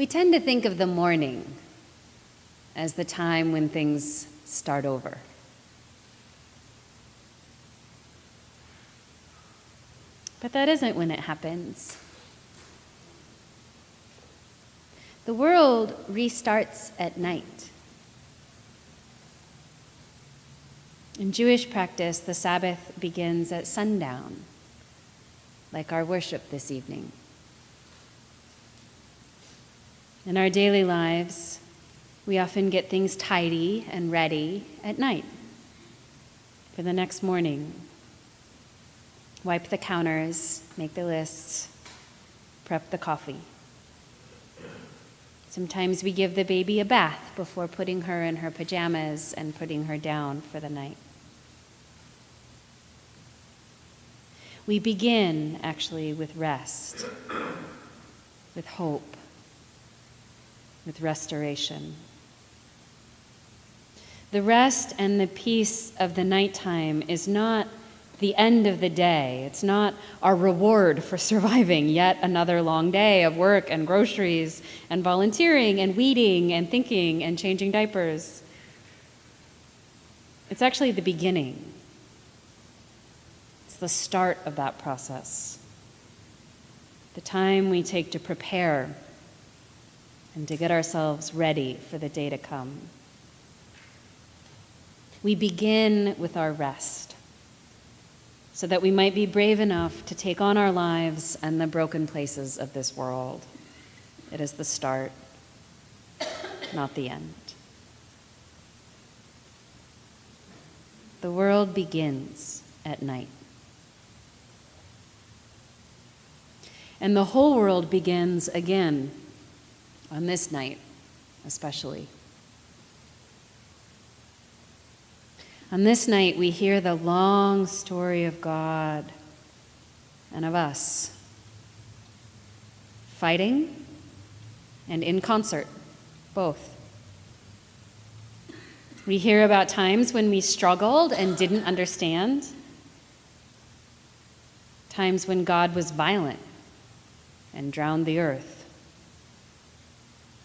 We tend to think of the morning as the time when things start over. But that isn't when it happens. The world restarts at night. In Jewish practice, the Sabbath begins at sundown, like our worship this evening. In our daily lives, we often get things tidy and ready at night for the next morning. Wipe the counters, make the lists, prep the coffee. Sometimes we give the baby a bath before putting her in her pajamas and putting her down for the night. We begin, actually, with rest, with hope, with restoration. The rest and the peace of the nighttime is not the end of the day. It's not our reward for surviving yet another long day of work and groceries and volunteering and weeding and thinking and changing diapers. It's actually the beginning. It's the start of that process. The time we take to prepare and to get ourselves ready for the day to come. We begin with our rest, so that we might be brave enough to take on our lives and the broken places of this world. It is the start, not the end. The world begins at night. And the whole world begins again on this night, especially. On this night, we hear the long story of God and of us, fighting and in concert, both. We hear about times when we struggled and didn't understand, times when God was violent and drowned the earth.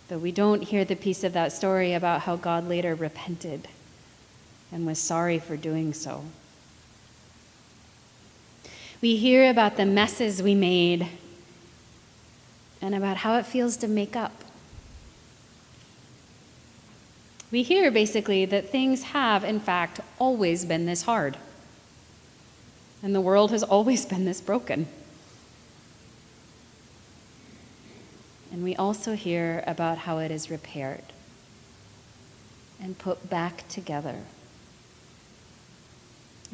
Though we don't hear the piece of that story about how God later repented and was sorry for doing so. We hear about the messes we made and about how it feels to make up. We hear basically that things have, in fact, always been this hard, and the world has always been this broken. And we also hear about how it is repaired and put back together.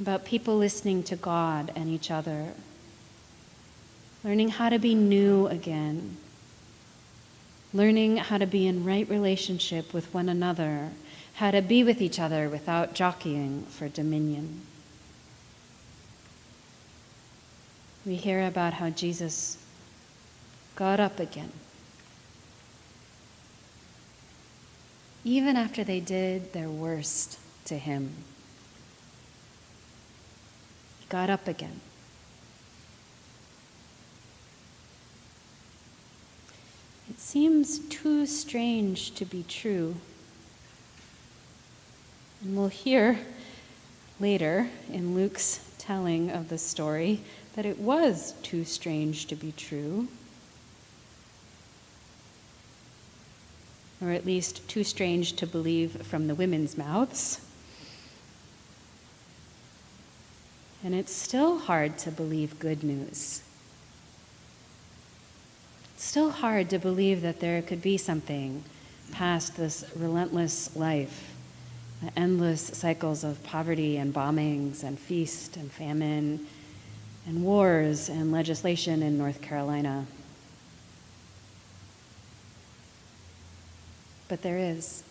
About people listening to God and each other, learning how to be new again, learning how to be in right relationship with one another, how to be with each other without jockeying for dominion. We hear about how Jesus got up again, even after they did their worst to him. Got up again. It seems too strange to be true. And we'll hear later in Luke's telling of the story that it was too strange to be true. Or at least too strange to believe from the women's mouths. And it's still hard to believe good news. It's still hard to believe that there could be something past this relentless life, the endless cycles of poverty and bombings and feast and famine and wars and legislation in North Carolina. But there is.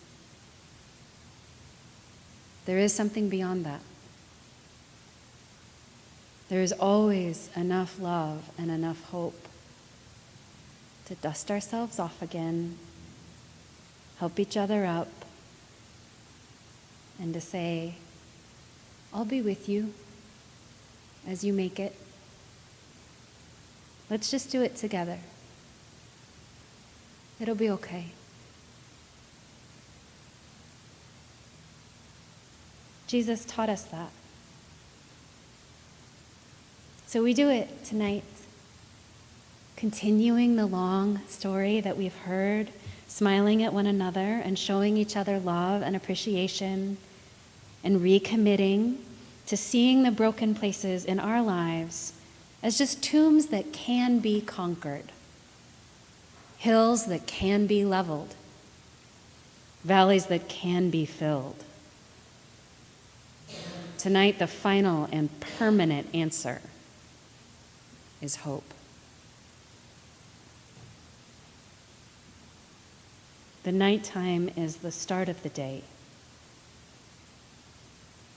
There is something beyond that. There is always enough love and enough hope to dust ourselves off again, help each other up, and to say, I'll be with you as you make it. Let's just do it together. It'll be okay. Jesus taught us that. So we do it tonight, continuing the long story that we've heard, smiling at one another and showing each other love and appreciation, and recommitting to seeing the broken places in our lives as just tombs that can be conquered, hills that can be leveled, valleys that can be filled. Tonight, the final and permanent answer is hope. The nighttime is the start of the day.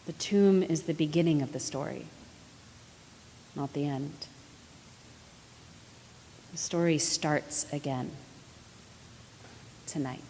The tomb is the beginning of the story, not the end. The story starts again tonight.